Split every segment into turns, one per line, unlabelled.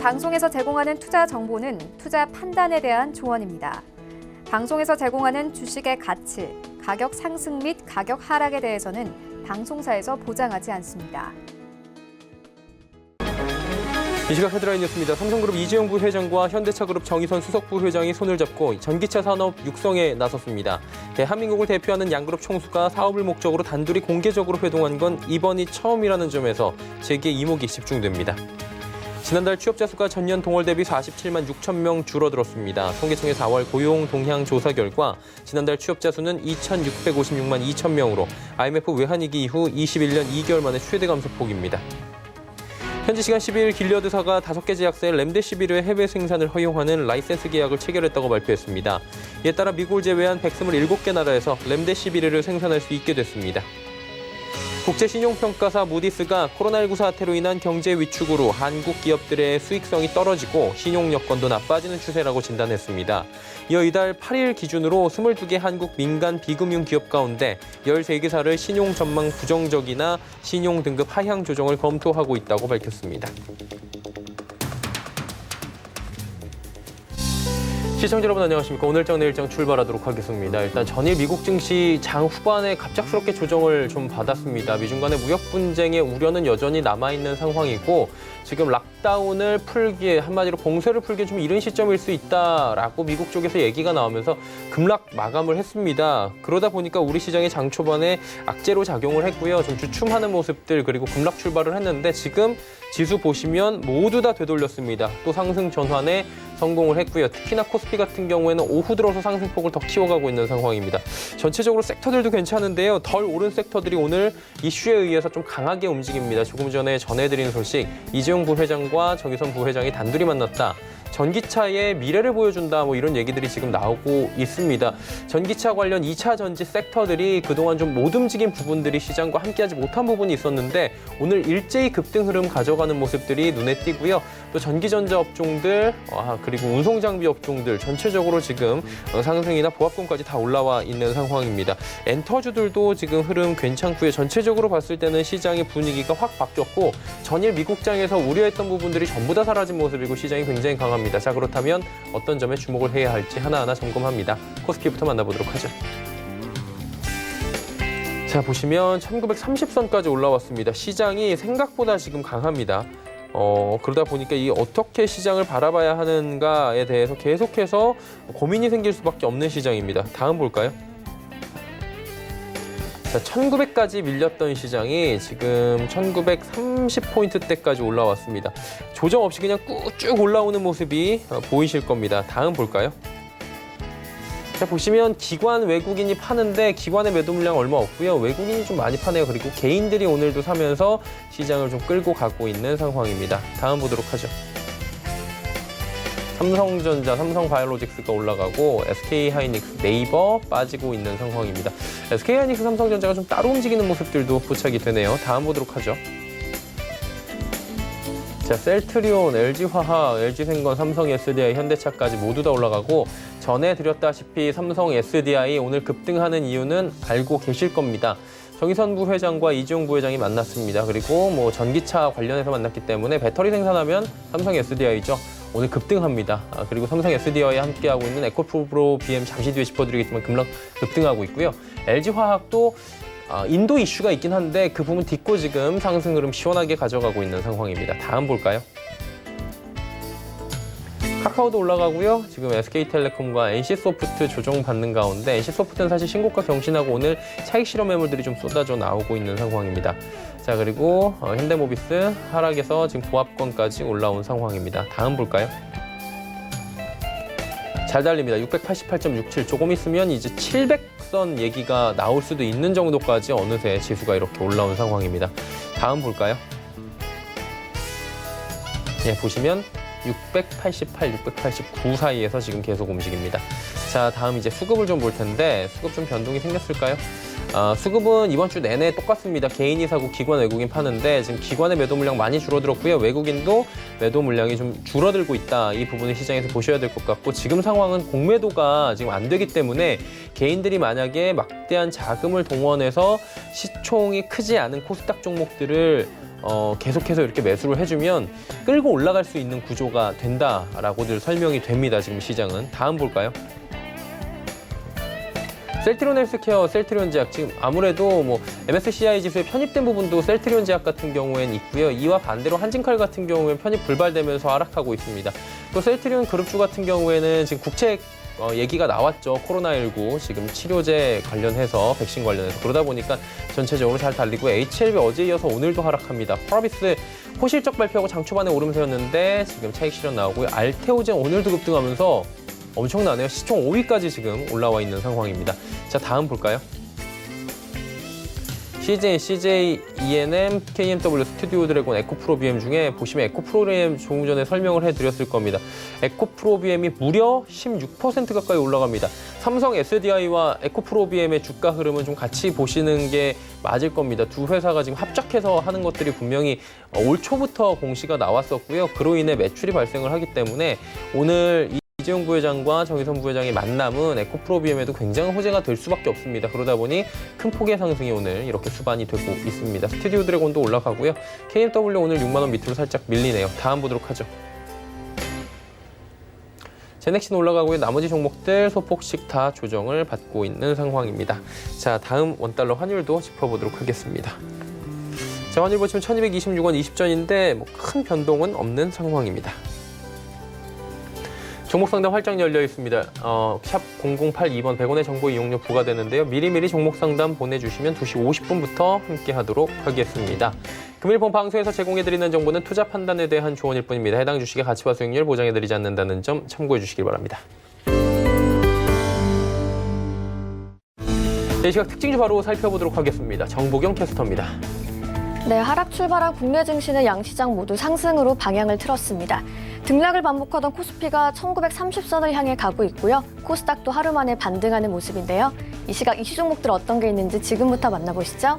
방송에서 제공하는 투자 정보는 투자 판단에 대한 조언입니다. 방송에서 제공하는 주식의 가치, 가격 상승 및 가격 하락에 대해서는 방송사에서 보장하지 않습니다.
이 시각 헤드라인 뉴스입니다. 삼성그룹 이재용 부회장과 현대차그룹 정의선 수석 부회장이 손을 잡고 전기차 산업 육성에 나섰습니다. 대한민국을 대표하는 양그룹 총수가 사업을 목적으로 단둘이 공개적으로 회동한 건 이번이 처음이라는 점에서 재기의 이목이 집중됩니다. 지난달 취업자 수가 전년 동월 대비 47만 6천 명 줄어들었습니다. 통계청의 4월 고용 동향 조사 결과 지난달 취업자 수는 2,656만 2천 명으로 IMF 외환위기 이후 21년 2개월 만에 최대 감소폭입니다. 현지 시간 10일 길리어드사가 5개 제약사의 렘데시비르의 해외 생산을 허용하는 라이센스 계약을 체결했다고 발표했습니다. 이에 따라 미국을 제외한 127개 나라에서 렘데시비르를 생산할 수 있게 됐습니다. 국제신용평가사 무디스가 코로나19 사태로 인한 경제 위축으로 한국 기업들의 수익성이 떨어지고 신용 여건도 나빠지는 추세라고 진단했습니다. 이어 이달 8일 기준으로 22개 한국 민간 비금융 기업 가운데 13개사를 신용 전망 부정적이나 신용 등급 하향 조정을 검토하고 있다고 밝혔습니다. 시청자 여러분 안녕하십니까. 오늘장 내일장 출발하도록 하겠습니다. 일단 전일 미국 증시 장 후반에 갑작스럽게 조정을 좀 받았습니다. 미중 간의 무역 분쟁의 우려는 여전히 남아있는 상황이고 지금 락다운을 풀기에 한마디로 봉쇄를 풀기에 좀 이른 시점일 수 있다라고 미국 쪽에서 얘기가 나오면서 급락 마감을 했습니다. 그러다 보니까 우리 시장이 장 초반에 악재로 작용을 했고요. 좀 주춤하는 모습들 그리고 급락 출발을 했는데 지금 지수 보시면 모두 다 되돌렸습니다. 또 상승 전환에 성공을 했고요. 특히나 코스피 같은 경우에는 오후 들어서 상승폭을 더 키워가고 있는 상황입니다. 전체적으로 섹터들도 괜찮은데요. 덜 오른 섹터들이 오늘 이슈에 의해서 좀 강하게 움직입니다. 조금 전에 전해드린 소식, 이재용 부회장과 정의선 부회장이 단둘이 만났다. 전기차의 미래를 보여준다 뭐 이런 얘기들이 지금 나오고 있습니다. 전기차 관련 2차 전지 섹터들이 그동안 좀 못 움직인 부분들이 시장과 함께하지 못한 부분이 있었는데 오늘 일제히 급등 흐름 가져가는 모습들이 눈에 띄고요. 또 전기전자 업종들 그리고 운송장비 업종들 전체적으로 지금 상승이나 보합권까지 다 올라와 있는 상황입니다. 엔터주들도 지금 흐름 괜찮고요. 전체적으로 봤을 때는 시장의 분위기가 확 바뀌었고 전일 미국장에서 우려했던 부분들이 전부 다 사라진 모습이고 시장이 굉장히 강합니다. 자, 그렇다면 어떤 점에 주목을 해야 할지 하나하나 점검합니다. 코스피부터 만나보도록 하죠. 자, 보시면 1930선까지 올라왔습니다. 시장이 생각보다 지금 강합니다. 그러다 보니까 이 어떻게 시장을 바라봐야 하는가에 대해서 계속해서 고민이 생길 수밖에 없는 시장입니다. 다음 볼까요? 자, 1900까지 밀렸던 시장이 지금 1930포인트대까지 올라왔습니다. 조정 없이 그냥 쭉 올라오는 모습이 보이실 겁니다. 다음 볼까요? 자, 보시면 기관 외국인이 파는데 기관의 매도 물량 얼마 없고요. 외국인이 좀 많이 파네요. 그리고 개인들이 오늘도 사면서 시장을 좀 끌고 가고 있는 상황입니다. 다음 보도록 하죠. 삼성전자, 삼성바이오로직스가 올라가고 SK하이닉스, 네이버 빠지고 있는 상황입니다. SK하이닉스, 삼성전자가 좀 따로 움직이는 모습들도 포착이 되네요. 다음 보도록 하죠. 자, 셀트리온, LG화학, LG생건, 삼성 SDI, 현대차까지 모두 다 올라가고 전해드렸다시피 삼성 SDI 오늘 급등하는 이유는 알고 계실 겁니다. 정의선 부회장과 이재용 부회장이 만났습니다. 그리고 뭐 전기차 관련해서 만났기 때문에 배터리 생산하면 삼성 SDI죠. 오늘 급등합니다. 그리고 삼성 SDI와 함께하고 있는 에코프로 BM 잠시 뒤에 짚어드리겠지만 급등하고 있고요. LG화학도 인도 이슈가 있긴 한데 그 부분 딛고 지금 상승 흐름 시원하게 가져가고 있는 상황입니다. 다음 볼까요? 카카오도 올라가고요. 지금 SK텔레콤과 NC소프트 조정받는 가운데 NC소프트는 사실 신고가 경신하고 오늘 차익 실험 매물들이 좀 쏟아져 나오고 있는 상황입니다. 자, 그리고 현대모비스 하락에서 지금 보합권까지 올라온 상황입니다. 다음 볼까요? 잘 달립니다. 688.67 조금 있으면 이제 700선 얘기가 나올 수도 있는 정도까지 어느새 지수가 이렇게 올라온 상황입니다. 다음 볼까요? 예, 보시면 688, 689 사이에서 지금 계속 움직입니다. 자, 다음 이제 수급을 좀 볼 텐데 수급 좀 변동이 생겼을까요? 수급은 이번 주 내내 똑같습니다. 개인이 사고 기관 외국인 파는데 지금 기관의 매도 물량 많이 줄어들었고요. 외국인도 매도 물량이 좀 줄어들고 있다. 이 부분을 시장에서 보셔야 될 것 같고 지금 상황은 공매도가 지금 안 되기 때문에 개인들이 만약에 막대한 자금을 동원해서 시총이 크지 않은 코스닥 종목들을 계속해서 이렇게 매수를 해주면 끌고 올라갈 수 있는 구조가 된다라고들 설명이 됩니다. 지금 시장은. 다음 볼까요? 셀트리온 헬스케어, 셀트리온 제약 지금 아무래도 뭐 MSCI 지수에 편입된 부분도 셀트리온 제약 같은 경우에는 있고요. 이와 반대로 한진칼 같은 경우에는 편입 불발되면서 하락하고 있습니다. 또 셀트리온 그룹주 같은 경우에는 지금 국책 얘기가 나왔죠. 코로나19 지금 치료제 관련해서 백신 관련해서 그러다 보니까 전체적으로 잘 달리고 HLB 어제 이어서 오늘도 하락합니다. 프라비스 호실적 발표하고 장 초반에 오름세였는데 지금 차익 실현 나오고요. 알테오젠 오늘도 급등하면서 엄청나네요. 시총 5위까지 지금 올라와 있는 상황입니다. 자, 다음 볼까요? CJ, ENM, KMW, 스튜디오 드래곤, 에코프로비엠 중에 보시면 에코프로비엠 조금 전에 설명을 해드렸을 겁니다. 에코프로비엠이 무려 16% 가까이 올라갑니다. 삼성 SDI와 에코프로비엠의 주가 흐름은 좀 같이 보시는 게 맞을 겁니다. 두 회사가 지금 합작해서 하는 것들이 분명히 올 초부터 공시가 나왔었고요. 그로 인해 매출이 발생을 하기 때문에 오늘 이재용 부회장과 정의선 부회장의 만남은 에코프로비엠에도 굉장한 호재가 될 수밖에 없습니다. 그러다 보니 큰 폭의 상승이 오늘 이렇게 수반이 되고 있습니다. 스튜디오 드래곤도 올라가고요. KMW 오늘 6만 원 밑으로 살짝 밀리네요. 다음 보도록 하죠. 제넥신 올라가고요. 나머지 종목들 소폭씩 다 조정을 받고 있는 상황입니다. 자, 다음 원달러 환율도 짚어보도록 하겠습니다. 자, 환율 보시면 1226원 20전인데 뭐 큰 변동은 없는 상황입니다. 종목 상담 활짝 열려 있습니다. 샵 0082번 100원의 정보 이용료 부과되는데요. 미리미리 종목 상담 보내주시면 2시 50분부터 함께 하도록 하겠습니다. 금일 본 방송에서 제공해드리는 정보는 투자 판단에 대한 조언일 뿐입니다. 해당 주식의 가치와 수익률 보장해드리지 않는다는 점 참고해 주시길 바랍니다. 이 시각 특징주 바로 살펴보도록 하겠습니다. 정보경 캐스터입니다.
네, 하락 출발한 국내 증시는 양시장 모두 상승으로 방향을 틀었습니다. 등락을 반복하던 코스피가 1930선을 향해 가고 있고요. 코스닥도 하루 만에 반등하는 모습인데요. 이 시각 이슈 종목들 어떤 게 있는지 지금부터 만나보시죠.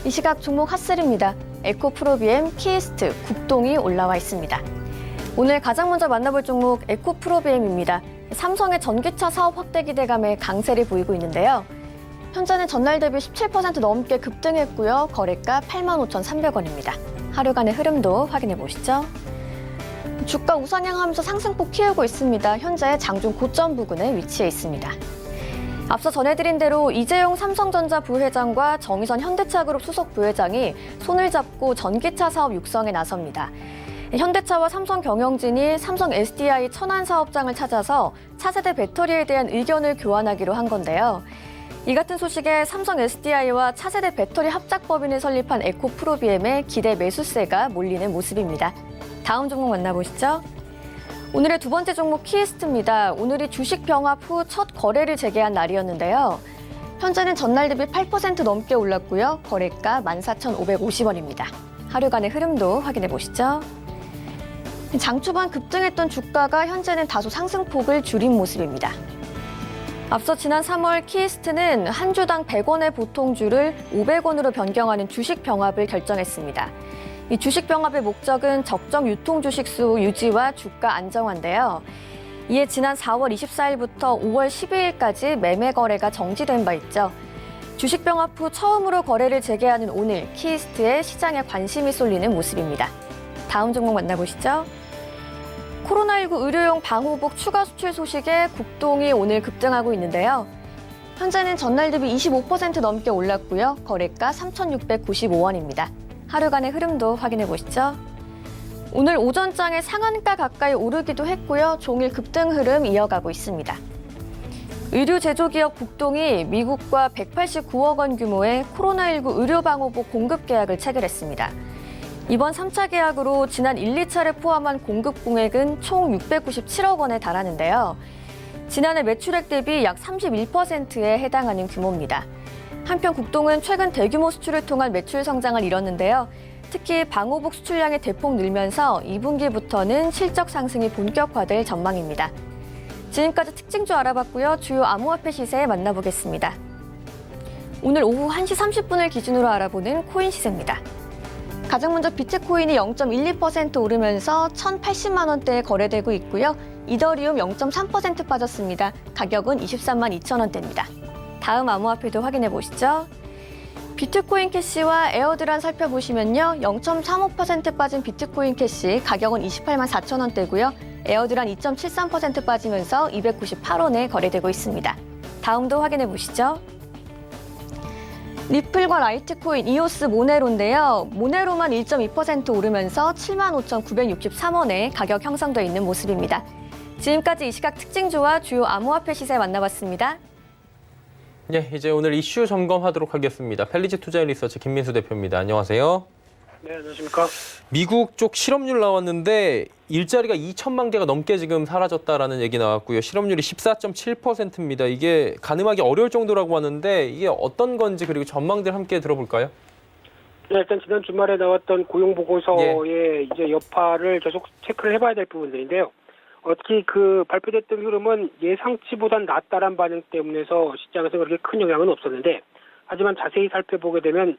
이 시각 종목 핫셀입니다. 에코프로비엠, 키이스트, 국동이 올라와 있습니다. 오늘 가장 먼저 만나볼 종목 에코프로비엠입니다. 삼성의 전기차 사업 확대 기대감에 강세를 보이고 있는데요. 현재는 전날 대비 17% 넘게 급등했고요. 거래가 85,300원입니다. 하루간의 흐름도 확인해 보시죠. 주가 우상향하면서 상승폭 키우고 있습니다. 현재 장중 고점 부근에 위치해 있습니다. 앞서 전해드린 대로 이재용 삼성전자 부회장과 정의선 현대차그룹 수석 부회장이 손을 잡고 전기차 사업 육성에 나섭니다. 현대차와 삼성 경영진이 삼성 SDI 천안 사업장을 찾아서 차세대 배터리에 대한 의견을 교환하기로 한 건데요. 이 같은 소식에 삼성 SDI와 차세대 배터리 합작법인을 설립한 에코프로비엠의 기대 매수세가 몰리는 모습입니다. 다음 종목 만나보시죠. 오늘의 두 번째 종목 키이스트입니다. 오늘이 주식 병합 후 첫 거래를 재개한 날이었는데요. 현재는 전날 대비 8% 넘게 올랐고요. 거래가 14,550원입니다. 하루간의 흐름도 확인해 보시죠. 장 초반 급등했던 주가가 현재는 다소 상승폭을 줄인 모습입니다. 앞서 지난 3월 키이스트는 한 주당 100원의 보통주를 500원으로 변경하는 주식 병합을 결정했습니다. 이 주식 병합의 목적은 적정 유통 주식수 유지와 주가 안정화인데요. 이에 지난 4월 24일부터 5월 12일까지 매매 거래가 정지된 바 있죠. 주식 병합 후 처음으로 거래를 재개하는 오늘 키이스트에 시장에 관심이 쏠리는 모습입니다. 다음 종목 만나보시죠. 코로나19 의료용 방호복 추가 수출 소식에 국동이 오늘 급등하고 있는데요. 현재는 전날 대비 25% 넘게 올랐고요. 거래가 3,695원입니다. 하루간의 흐름도 확인해 보시죠. 오늘 오전장에 상한가 가까이 오르기도 했고요. 종일 급등 흐름 이어가고 있습니다. 의류 제조기업 국동이 미국과 189억 원 규모의 코로나19 의료방호복 공급 계약을 체결했습니다. 이번 3차 계약으로 지난 1, 2차를 포함한 공급 공액은 총 697억 원에 달하는데요. 지난해 매출액 대비 약 31%에 해당하는 규모입니다. 한편 국동은 최근 대규모 수출을 통한 매출 성장을 이뤘는데요. 특히 방호복 수출량이 대폭 늘면서 2분기부터는 실적 상승이 본격화될 전망입니다. 지금까지 특징주 알아봤고요. 주요 암호화폐 시세 만나보겠습니다. 오늘 오후 1시 30분을 기준으로 알아보는 코인 시세입니다. 가장 먼저 비트코인이 0.12% 오르면서 1,080만 원대에 거래되고 있고요. 이더리움 0.3% 빠졌습니다. 가격은 23만 2천 원대입니다. 다음 암호화폐도 확인해 보시죠. 비트코인 캐시와 에어드란 살펴보시면요. 0.35% 빠진 비트코인 캐시 가격은 28만 4천 원대고요. 에어드란 2.73% 빠지면서 298원에 거래되고 있습니다. 다음도 확인해 보시죠. 리플과 라이트코인, 이오스, 모네로인데요. 모네로만 1.2% 오르면서 75,963원에 가격 형성돼 있는 모습입니다. 지금까지 이 시각 특징주와 주요 암호화폐 시세 만나봤습니다.
예, 이제 오늘 이슈 점검하도록 하겠습니다. 펠리지 투자 리서치 김민수 대표입니다. 안녕하세요.
네, 안녕하십니까.
미국 쪽 실업률 나왔는데 일자리가 2천만 개가 넘게 지금 사라졌다라는 얘기 나왔고요. 실업률이 14.7%입니다. 이게 가늠하기 어려울 정도라고 하는데 이게 어떤 건지 그리고 전망들 함께 들어볼까요?
네, 일단 지난 주말에 나왔던 고용 보고서의 이제 여파를 계속 체크를 해봐야 될 부분들인데요. 특히 그 발표됐던 흐름은 예상치보단 낫다란 반응 때문에서 시장에서 그렇게 큰 영향은 없었는데, 하지만 자세히 살펴보게 되면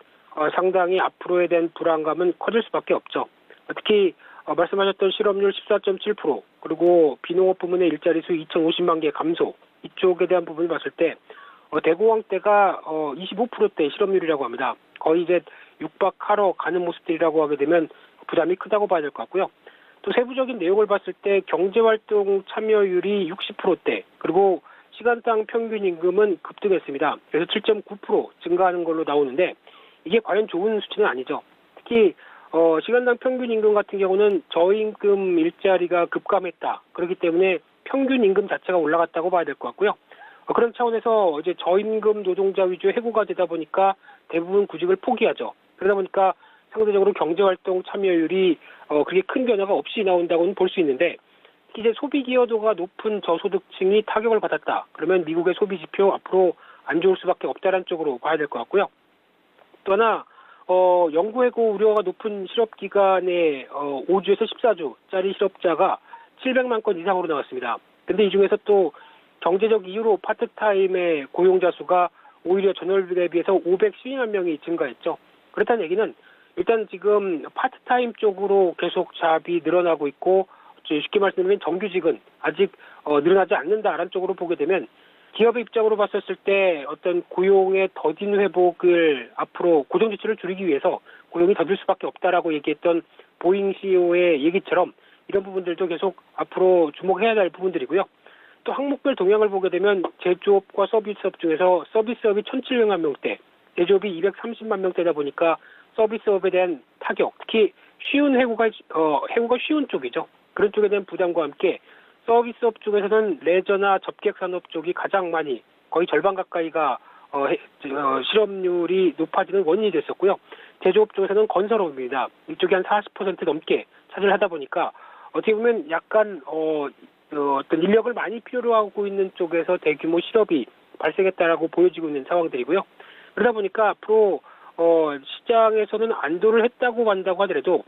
상당히 앞으로에 대한 불안감은 커질 수밖에 없죠. 특히 말씀하셨던 실업률 14.7%, 그리고 비농업 부문의 일자리 수 2,050만 개 감소, 이쪽에 대한 부분을 봤을 때 대공황 때가 25%대 실업률이라고 합니다. 거의 이제 육박하러 가는 모습들이라고 하게 되면 부담이 크다고 봐야 될 것 같고요. 또 세부적인 내용을 봤을 때 경제활동 참여율이 60%대, 그리고 시간당 평균 임금은 급등했습니다. 그래서 7.9% 증가하는 걸로 나오는데, 이게 과연 좋은 수치는 아니죠. 특히 시간당 평균 임금 같은 경우는 저임금 일자리가 급감했다. 그렇기 때문에 평균 임금 자체가 올라갔다고 봐야 될 것 같고요. 그런 차원에서 이제 저임금 노동자 위주의 해고가 되다 보니까 대부분 구직을 포기하죠. 그러다 보니까 상대적으로 경제활동 참여율이 그렇게 큰 변화가 없이 나온다고는 볼 수 있는데, 이제 소비 기여도가 높은 저소득층이 타격을 받았다. 그러면 미국의 소비 지표 앞으로 안 좋을 수밖에 없다는 쪽으로 봐야 될 것 같고요. 또 하나 연구해고 우려가 높은 실업 기간에 5주에서 14주짜리 실업자가 700만 건 이상으로 나왔습니다. 근데 이 중에서 또 경제적 이유로 파트타임의 고용자 수가 오히려 전월에 비해서 512만 명이 증가했죠. 그렇다는 얘기는 일단 지금 파트타임 쪽으로 계속 잡이 늘어나고 있고, 쉽게 말씀드리면 정규직은 아직 늘어나지 않는다라는 쪽으로 보게 되면, 기업의 입장으로 봤었을 때 어떤 고용의 더딘 회복을 앞으로 고정 지출을 줄이기 위해서 고용이 더딜 수밖에 없다라고 얘기했던 보잉 CEO의 얘기처럼 이런 부분들도 계속 앞으로 주목해야 할 부분들이고요. 또 항목별 동향을 보게 되면 제조업과 서비스업 중에서 서비스업이 1,700만 명대, 제조업이 230만 명대다 보니까 서비스업에 대한 타격, 특히 쉬운 해고가 쉬운 쪽이죠. 그런 쪽에 대한 부담과 함께 서비스업 쪽에서는 레저나 접객 산업 쪽이 가장 많이, 거의 절반 가까이가 실업률이 높아지는 원인이 됐었고요. 제조업 쪽에서는 건설업입니다. 이쪽이 한 40% 넘게 차지를 하다 보니까 어떻게 보면 약간 어떤 인력을 많이 필요로 하고 있는 쪽에서 대규모 실업이 발생했다라고 보여지고 있는 상황들이고요. 그러다 보니까 앞으로 시장에서는 안도를 했다고 한다고 하더라도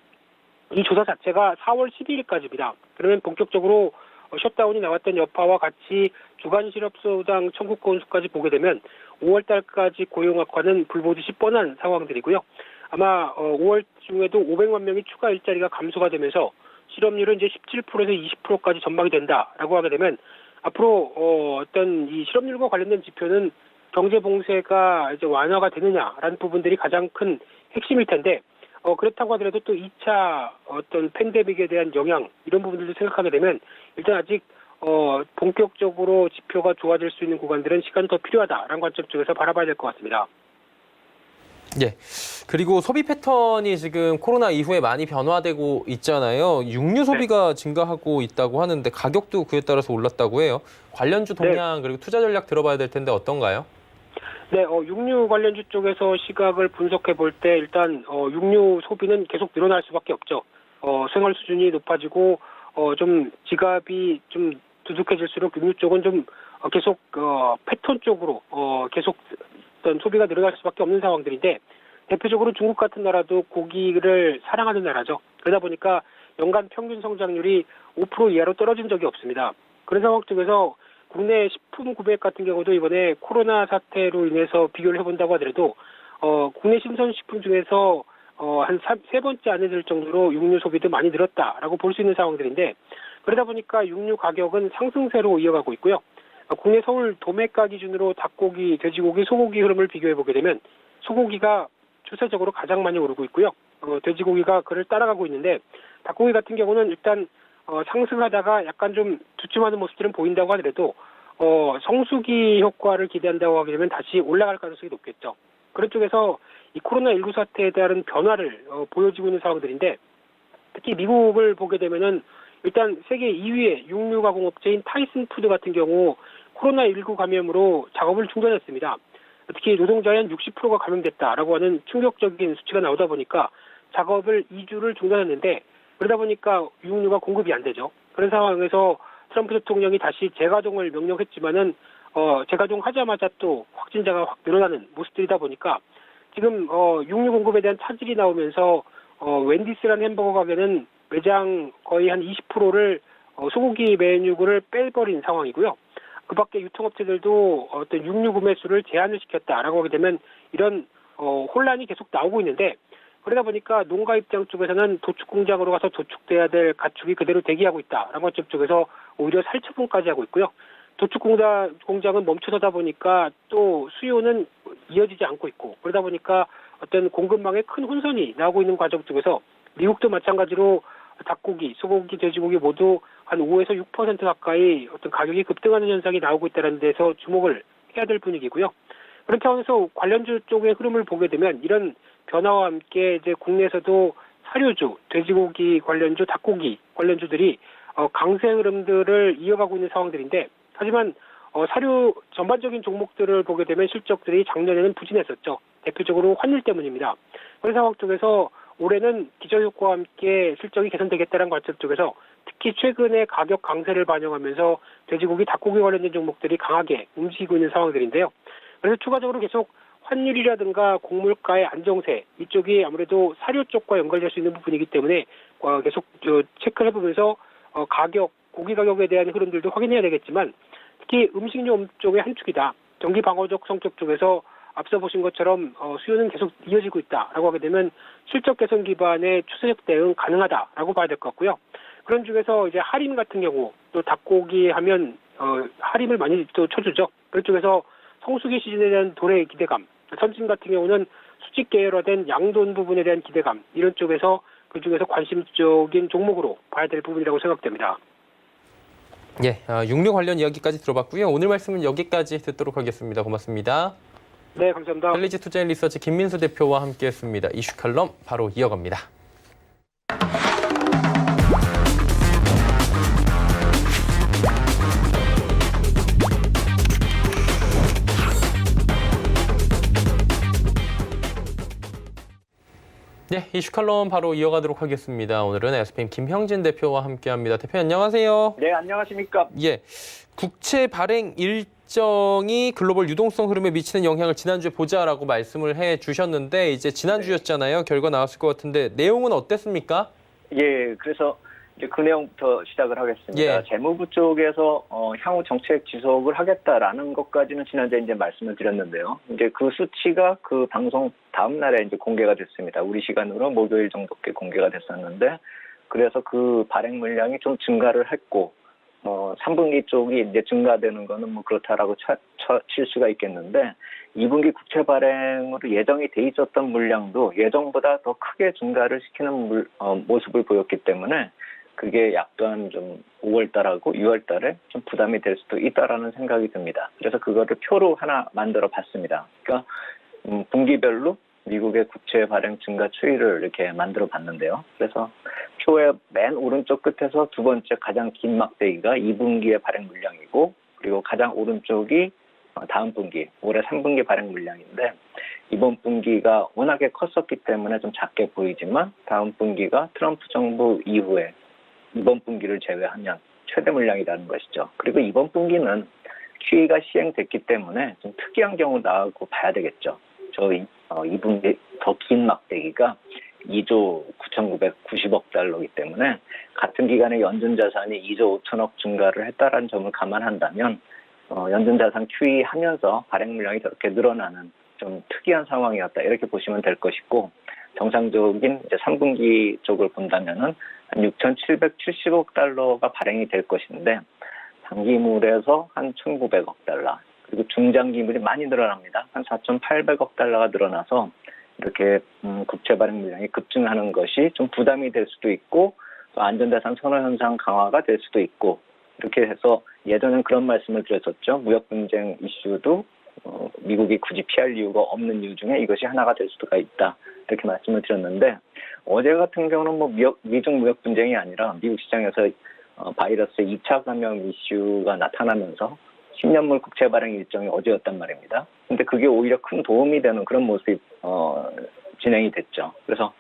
이 조사 자체가 4월 12일까지입니다. 그러면 본격적으로 셧다운이 나왔던 여파와 같이 주간 실업수당 청구 건수까지 보게 되면 5월 달까지 고용 악화는 불보듯이 뻔한 상황들이고요. 아마 5월 중에도 500만 명이 추가 일자리가 감소가 되면서 실업률은 이제 17%에서 20%까지 전망이 된다라고 하게 되면, 앞으로 어떤 이 실업률과 관련된 지표는 경제 봉쇄가 이제 완화가 되느냐라는 부분들이 가장 큰 핵심일 텐데, 그렇다고 하더라도 또 2차 어떤 팬데믹에 대한 영향, 이런 부분들도 생각하게 되면 일단 아직 본격적으로 지표가 좋아질 수 있는 구간들은 시간이 더 필요하다라는 관점 쪽에서 바라봐야 될 것 같습니다.
예. 그리고 소비 패턴이 지금 코로나 이후에 많이 변화되고 있잖아요. 육류 소비가 증가하고 있다고 하는데 가격도 그에 따라서 올랐다고 해요. 관련주 동향 그리고 투자 전략 들어봐야 될 텐데 어떤가요?
네, 육류 관련주 쪽에서 시각을 분석해 볼 때 일단 육류 소비는 계속 늘어날 수밖에 없죠. 생활 수준이 높아지고 좀 지갑이 좀 두둑해질수록 육류 쪽은 좀 계속 패턴 쪽으로 계속 어떤 소비가 늘어날 수밖에 없는 상황들인데, 대표적으로 중국 같은 나라도 고기를 사랑하는 나라죠. 그러다 보니까 연간 평균 성장률이 5% 이하로 떨어진 적이 없습니다. 그런 상황 쪽에서 국내 식품 구매 같은 경우도 이번에 코로나 사태로 인해서 비교를 해본다고 하더라도 국내 신선식품 중에서 한 세 번째 안에 들 정도로 육류 소비도 많이 늘었다라고 볼 수 있는 상황들인데, 그러다 보니까 육류 가격은 상승세로 이어가고 있고요. 국내 서울 도매가 기준으로 닭고기, 돼지고기, 소고기 흐름을 비교해보게 되면 소고기가 추세적으로 가장 많이 오르고 있고요. 돼지고기가 그를 따라가고 있는데 닭고기 같은 경우는 일단 상승하다가 약간 좀 주춤하는 모습들은 보인다고 하더라도 성수기 효과를 기대한다고 하게 되면 다시 올라갈 가능성이 높겠죠. 그런 쪽에서 이 코로나19 사태에 대한 변화를 보여지고 있는 상황들인데 특히 미국을 보게 되면은 일단 세계 2위의 육류 가공업체인 타이슨 푸드 같은 경우 코로나19 감염으로 작업을 중단했습니다. 특히 노동자의 한 60%가 감염됐다라고 하는 충격적인 수치가 나오다 보니까 작업을 2주를 중단했는데 그러다 보니까 육류가 공급이 안 되죠. 그런 상황에서 트럼프 대통령이 다시 재가동을 명령했지만은 재가동하자마자 또 확진자가 확 늘어나는 모습들이다 보니까 지금 육류 공급에 대한 차질이 나오면서 웬디스라는 햄버거 가게는 매장 거의 한 20%를 소고기 메뉴를 빼버린 상황이고요. 그 밖에 유통업체들도 어떤 육류 구매 수를 제한을 시켰다라고 하게 되면 이런 혼란이 계속 나오고 있는데 그러다 보니까 농가 입장 쪽에서는 도축 공장으로 가서 도축돼야 될 가축이 그대로 대기하고 있다라는 것 쪽에서 오히려 살처분까지 하고 있고요. 도축 공장은 멈춰서다 보니까 또 수요는 이어지지 않고 있고 그러다 보니까 어떤 공급망에 큰 혼선이 나오고 있는 과정 쪽에서 미국도 마찬가지로 닭고기, 소고기, 돼지고기 모두 한 5에서 6% 가까이 어떤 가격이 급등하는 현상이 나오고 있다는 데서 주목을 해야 될 분위기고요. 그런 차원에서 관련주 쪽의 흐름을 보게 되면 이런 변화와 함께 이제 국내에서도 사료주, 돼지고기 관련주, 닭고기 관련주들이 강세 흐름들을 이어가고 있는 상황들인데 하지만 사료 전반적인 종목들을 보게 되면 실적들이 작년에는 부진했었죠. 대표적으로 환율 때문입니다. 그런 상황 쪽에서 올해는 기저효과와 함께 실적이 개선되겠다는 관점 쪽에서 특히 최근에 가격 강세를 반영하면서 돼지고기, 닭고기 관련된 종목들이 강하게 움직이고 있는 상황들인데요. 그래서 추가적으로 계속 환율이라든가 곡물가의 안정세 이쪽이 아무래도 사료 쪽과 연결될 수 있는 부분이기 때문에 계속 체크를 해보면서 가격, 고기 가격에 대한 흐름들도 확인해야 되겠지만 특히 음식료 쪽의 한 축이다. 경기 방어적 성격 쪽에서 앞서 보신 것처럼 수요는 계속 이어지고 있다라고 하게 되면 실적 개선 기반의 추세적 대응 가능하다라고 봐야 될 것 같고요. 그런 중에서 이제 할인 같은 경우 또 닭고기 하면 할인을 많이 또 쳐주죠. 그런 쪽에서 성수기 시즌에 대한 도래의 기대감, 선진 같은 경우는 수직 계열화된 양돈 부분에 대한 기대감 이런 쪽에서 그 중에서 관심적인 종목으로 봐야 될 부분이라고 생각됩니다.
예, 육류 관련 이야기까지 들어봤고요. 오늘 말씀은 여기까지 듣도록 하겠습니다. 고맙습니다.
네, 감사합니다.
헬리지 투자인리서치 김민수 대표와 함께했습니다. 이슈 칼럼 바로 이어갑니다. 네, 이슈 칼럼 바로 이어가도록 하겠습니다. 오늘은 에스피엠 김형진 대표와 함께합니다. 대표 안녕하세요.
네, 안녕하십니까.
예, 국채 발행 일정이 글로벌 유동성 흐름에 미치는 영향을 지난주에 보자라고 말씀을 해주셨는데 이제 지난주였잖아요. 결과 나왔을 것 같은데 내용은 어땠습니까?
예, 그래서 이제 그 내용부터 시작을 하겠습니다.
예.
재무부 쪽에서 향후 정책 지속을 하겠다라는 것까지는 지난주에 이제 말씀을 드렸는데요. 이제 그 수치가 그 방송 다음 날에 이제 공개가 됐습니다. 우리 시간으로 목요일 정도께 공개가 됐었는데 그래서 그 발행 물량이 좀 증가를 했고 3분기 쪽이 이제 증가되는 거는 뭐 그렇다라고 칠 수가 있겠는데 2분기 국채 발행으로 예정이 돼 있었던 물량도 예정보다 더 크게 증가를 시키는 모습을 보였기 때문에 그게 약간 좀 5월 달하고 6월 달에 좀 부담이 될 수도 있다라는 생각이 듭니다. 그래서 그거를 표로 하나 만들어 봤습니다. 그러니까 분기별로 미국의 국채 발행 증가 추이를 이렇게 만들어 봤는데요. 그래서 표의 맨 오른쪽 끝에서 두 번째 가장 긴 막대기가 2분기의 발행 물량이고 그리고 가장 오른쪽이 다음 분기, 올해 3분기 발행 물량인데 이번 분기가 워낙에 컸었기 때문에 좀 작게 보이지만 다음 분기가 트럼프 정부 이후에 이번 분기를 제외하면 최대 물량이라는 것이죠. 그리고 이번 분기는 QE가 시행됐기 때문에 좀 특이한 경우라고 봐야 되겠죠. 저희 2분기 더 긴 막대기가 2조 9,990억 달러이기 때문에 같은 기간에 연준 자산이 2조 5천억 증가를 했다는 점을 감안한다면 연준 자산 QE 하면서 발행 물량이 저렇게 늘어나는 좀 특이한 상황이었다 이렇게 보시면 될 것이고 정상적인 이제 3분기 쪽을 본다면은 한 6,770억 달러가 발행이 될 것인데 단기물에서 한 1,900억 달러 그리고 중장 기물이 많이 늘어납니다. 한 4,800억 달러가 늘어나서 이렇게 국채 발행 물량이 급증하는 것이 좀 부담이 될 수도 있고 또 안전자산 선호 현상 강화가 될 수도 있고 이렇게 해서 예전엔 그런 말씀을 드렸었죠. 무역 분쟁 이슈도 미국이 굳이 피할 이유가 없는 이유 중에 이것이 하나가 될 수가 있다. 이렇게 말씀을 드렸는데 어제 같은 경우는 뭐 미중 무역 분쟁이 아니라 미국 시장에서 바이러스 2차 감염 이슈가 나타나면서 10년물 국채 발행 일정이 어제였단 말입니다. 근데 그게 오히려 큰 도움이 되는 그런 모습이 진행이 됐죠. 그래서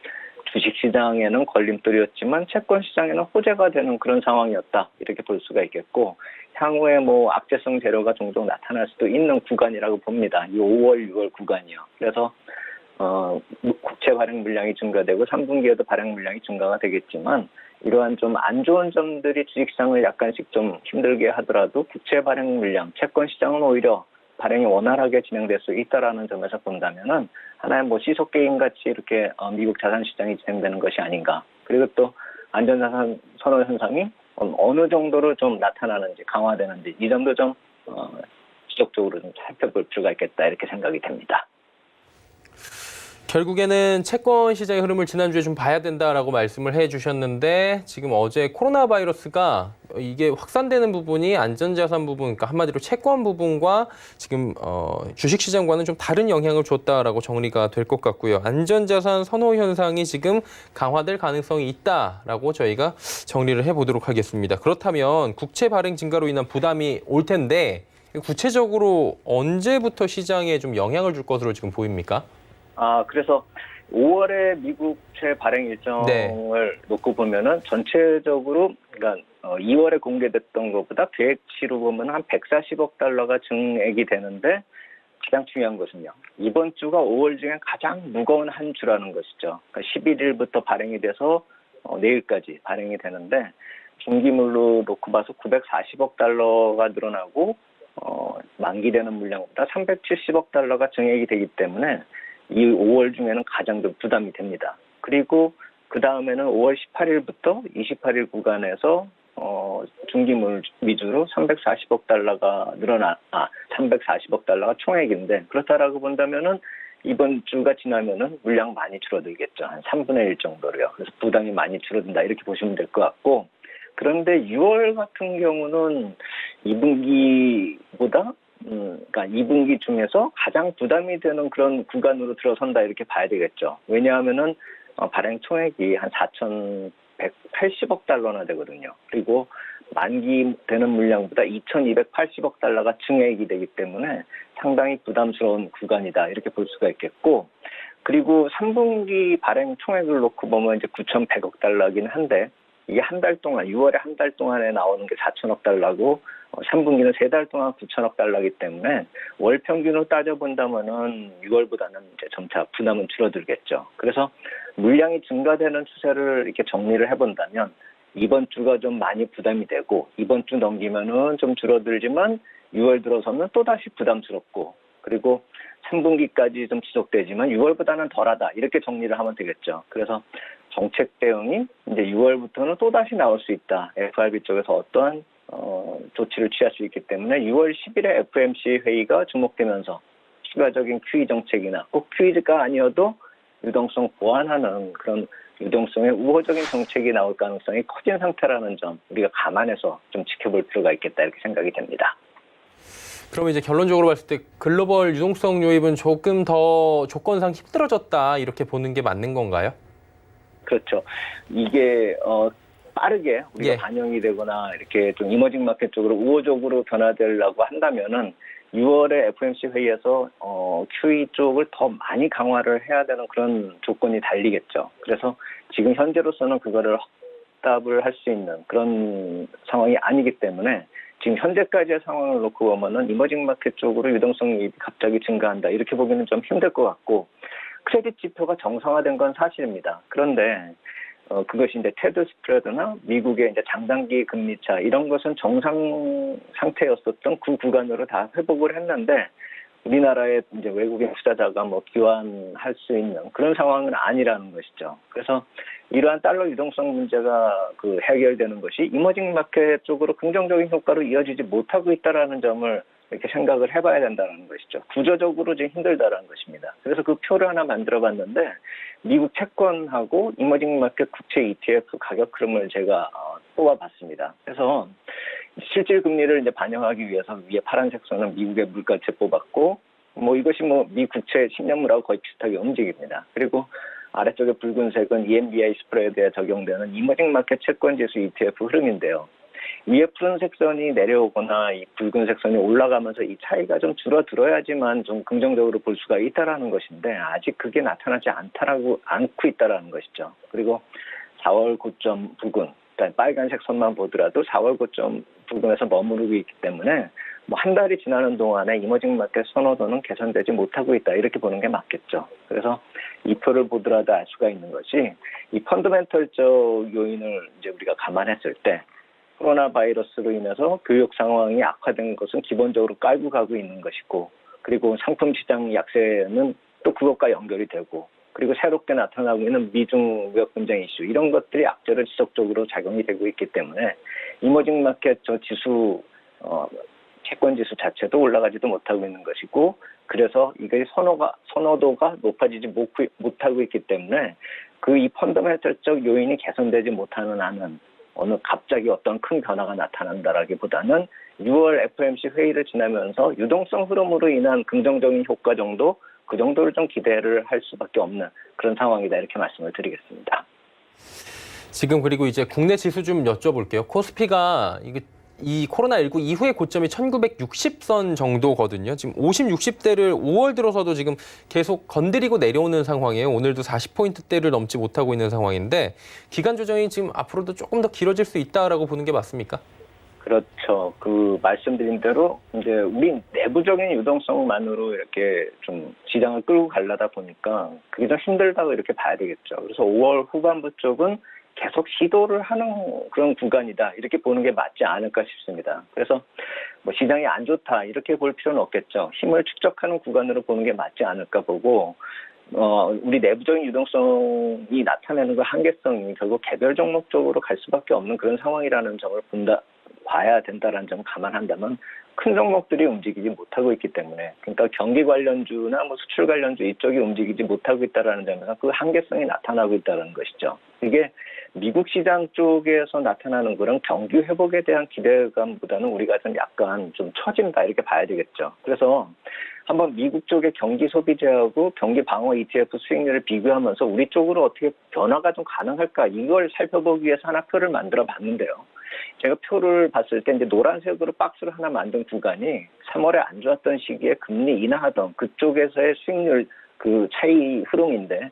주식시장에는 걸림돌이었지만 채권시장에는 호재가 되는 그런 상황이었다. 이렇게 볼 수가 있겠고 향후에 뭐 악재성 재료가 종종 나타날 수도 있는 구간이라고 봅니다. 이 5월, 6월 구간이요. 그래서 국채 발행 물량이 증가되고 3분기에도 발행 물량이 증가가 되겠지만 이러한 좀 안 좋은 점들이 주식시장을 약간씩 좀 힘들게 하더라도 국채 발행 물량, 채권시장은 오히려 발행이 원활하게 진행될 수 있다라는 점에서 본다면은 하나의 뭐 시속 게임 같이 이렇게 미국 자산 시장이 진행되는 것이 아닌가. 그리고 또 안전자산 선호 현상이 어느 정도로 좀 나타나는지 강화되는지 이 점도 좀 지속적으로 좀 살펴볼 필요가 있겠다 이렇게 생각이 됩니다.
결국에는 채권 시장의 흐름을 지난주에 좀 봐야 된다라고 말씀을 해주셨는데 지금 어제 코로나 바이러스가 이게 확산되는 부분이 안전자산 부분, 그러니까 한마디로 채권 부분과 지금 주식시장과는 좀 다른 영향을 줬다라고 정리가 될 것 같고요. 안전자산 선호 현상이 지금 강화될 가능성이 있다라고 저희가 정리를 해보도록 하겠습니다. 그렇다면 국채 발행 증가로 인한 부담이 올 텐데 구체적으로 언제부터 시장에 좀 영향을 줄 것으로 지금 보입니까?
그래서 5월에 미국채 발행 일정을 놓고 보면은 전체적으로, 그러니까 2월에 공개됐던 것보다 계획치로 보면 한 140억 달러가 증액이 되는데 가장 중요한 것은요. 이번 주가 5월 중에 가장 무거운 한 주라는 것이죠. 그러니까 11일부터 발행이 돼서 내일까지 발행이 되는데 중기물로 놓고 봐서 940억 달러가 늘어나고 만기되는 물량보다 370억 달러가 증액이 되기 때문에 이 5월 중에는 가장 좀 부담이 됩니다. 그리고 그 다음에는 5월 18일부터 28일 구간에서 중기물 위주로 340억 달러가 340억 달러가 총액인데 그렇다라고 본다면은 이번 주가 지나면은 물량 많이 줄어들겠죠. 한 3분의 1 정도로요. 그래서 부담이 많이 줄어든다 이렇게 보시면 될 것 같고 그런데 6월 같은 경우는 2분기보다 그러니까 2분기 중에서 가장 부담이 되는 그런 구간으로 들어선다 이렇게 봐야 되겠죠. 왜냐하면은 발행 총액이 한 4,180억 달러나 되거든요. 그리고 만기 되는 물량보다 2,280억 달러가 증액이 되기 때문에 상당히 부담스러운 구간이다 이렇게 볼 수가 있겠고 그리고 3분기 발행 총액을 놓고 보면 이제 9,100억 달러긴 한데 이게 한 달 동안 6월에 한 달 동안에 나오는 게 4천억 달러고 3분기는 3달 동안 9천억 달러이기 때문에 월 평균으로 따져본다면은 6월보다는 이제 점차 부담은 줄어들겠죠. 그래서 물량이 증가되는 추세를 이렇게 정리를 해본다면 이번 주가 좀 많이 부담이 되고 이번 주 넘기면은 좀 줄어들지만 6월 들어서는 또 다시 부담스럽고 그리고 3분기까지 좀 지속되지만 6월보다는 덜하다 이렇게 정리를 하면 되겠죠. 그래서 정책 대응이 이제 6월부터는 또 다시 나올 수 있다. FRB 쪽에서 어떠한 조치를 취할 수 있기 때문에 6월 10일에 FOMC 회의가 주목되면서 추가적인 QE 정책이나 꼭 QE가 아니어도 유동성 보완하는 그런 유동성의 우호적인 정책이 나올 가능성이 커진 상태라는 점 우리가 감안해서 좀 지켜볼 필요가 있겠다 이렇게 생각이 됩니다.
그러면 이제 결론적으로 봤을 때 글로벌 유동성 요입은 조금 더 조건상 힘들어졌다 이렇게 보는 게 맞는 건가요?
그렇죠. 이게 빠르게 우리가 반영이 되거나 이렇게 좀 이머징 마켓 쪽으로 우호적으로 변화되려고 한다면은 6월에 FOMC 회의에서 QE 쪽을 더 많이 강화를 해야 되는 그런 조건이 달리겠죠. 그래서 지금 현재로서는 그거를 확답을 할 수 있는 그런 상황이 아니기 때문에 지금 현재까지의 상황을 놓고 보면은 이머징 마켓 쪽으로 유동성이 갑자기 증가한다 이렇게 보기는 좀 힘들 것 같고 크레딧 지표가 정상화된 건 사실입니다. 그런데 그것이 이제 테드 스프레드나 미국의 이제 장단기 금리차 이런 것은 정상 상태였었던 그 구간으로 다 회복을 했는데 우리나라의 이제 외국인 투자자가 뭐 기환할 수 있는 그런 상황은 아니라는 것이죠. 그래서 이러한 달러 유동성 문제가 해결되는 것이 이머징 마켓 쪽으로 긍정적인 효과로 이어지지 못하고 있다라는 점을 이렇게 생각을 해봐야 된다는 것이죠. 구조적으로 좀 힘들다라는 것입니다. 그래서 그 표를 하나 만들어봤는데 미국 채권하고 이머징 마켓 국채 ETF 가격 흐름을 제가 뽑아봤습니다. 그래서 실질 금리를 이제 반영하기 위해서 위에 파란색 선은 미국의 물가채 뽑았고, 이것이 미 국채 10년물하고 거의 비슷하게 움직입니다. 그리고 아래쪽에 붉은색은 EMBI 스프레드에 적용되는 이머징 마켓 채권 지수 ETF 흐름인데요. 위에 푸른색 선이 내려오거나 이 붉은색 선이 올라가면서 이 차이가 좀 줄어들어야지만 좀 긍정적으로 볼 수가 있다라는 것인데 아직 그게 나타나지 않고 있다라는 것이죠. 그리고 4월 고점 부근, 그러니까 빨간색 선만 보더라도 4월 고점 부근에서 머무르고 있기 때문에 한 달이 지나는 동안에 이머징 마켓 선호도는 개선되지 못하고 있다 이렇게 보는 게 맞겠죠. 그래서 이 표를 보더라도 알 수가 있는 것이 이 펀더멘털적 요인을 이제 우리가 감안했을 때 코로나 바이러스로 인해서 교육 상황이 악화된 것은 기본적으로 깔고 가고 있는 것이고, 그리고 상품 시장 약세는 또 그것과 연결이 되고, 그리고 새롭게 나타나고 있는 미중 무역 분쟁 이슈 이런 것들이 악재로 지속적으로 작용이 되고 있기 때문에 이머징 마켓 저 지수 채권 지수 자체도 올라가지도 못하고 있는 것이고, 그래서 이게 선호도가 높아지지 못하고 있기 때문에 그 이 펀더멘털적 요인이 개선되지 못하는 한은 갑자기 어떤 큰 변화가 나타난다라기보다는 6월 FOMC 회의를 지나면서 유동성 흐름으로 인한 긍정적인 효과 정도, 그 정도를 좀 기대를 할 수밖에 없는 그런 상황이다 이렇게 말씀을 드리겠습니다.
지금 그리고 이제 국내 지수 좀 여쭤볼게요. 코스피가 이 코로나19 이후의 고점이 1960선 정도거든요. 지금 50, 60대를 5월 들어서도 지금 계속 건드리고 내려오는 상황이에요. 오늘도 40포인트대를 넘지 못하고 있는 상황인데 기간 조정이 지금 앞으로도 조금 더 길어질 수 있다라고 보는 게 맞습니까?
그렇죠. 그 말씀드린 대로 이제 우리 내부적인 유동성만으로 이렇게 좀 시장을 끌고 가려다 보니까 그게 좀 힘들다고 이렇게 봐야 되겠죠. 그래서 5월 후반부 쪽은 계속 시도를 하는 그런 구간이다 이렇게 보는 게 맞지 않을까 싶습니다. 그래서 시장이 안 좋다 이렇게 볼 필요는 없겠죠. 힘을 축적하는 구간으로 보는 게 맞지 않을까 보고 우리 내부적인 유동성이 나타내는 그 한계성이 결국 개별 종목적으로 갈 수밖에 없는 그런 상황이라는 점을 봐야 된다는 점을 감안한다면 큰 종목들이 움직이지 못하고 있기 때문에, 그러니까 경기 관련주나 수출 관련주 이쪽이 움직이지 못하고 있다는 점에서 그 한계성이 나타나고 있다는 것이죠. 이게 미국 시장 쪽에서 나타나는 그런 경기 회복에 대한 기대감보다는 우리가 좀 약간 좀 처진다 이렇게 봐야 되겠죠. 그래서 한번 미국 쪽의 경기 소비재하고 경기 방어 ETF 수익률을 비교하면서 우리 쪽으로 어떻게 변화가 좀 가능할까 이걸 살펴보기 위해서 하나 표를 만들어 봤는데요. 제가 표를 봤을 때 이제 노란색으로 박스를 하나 만든 구간이 3월에 안 좋았던 시기에 금리 인하하던 그쪽에서의 수익률 그 차이 흐름인데,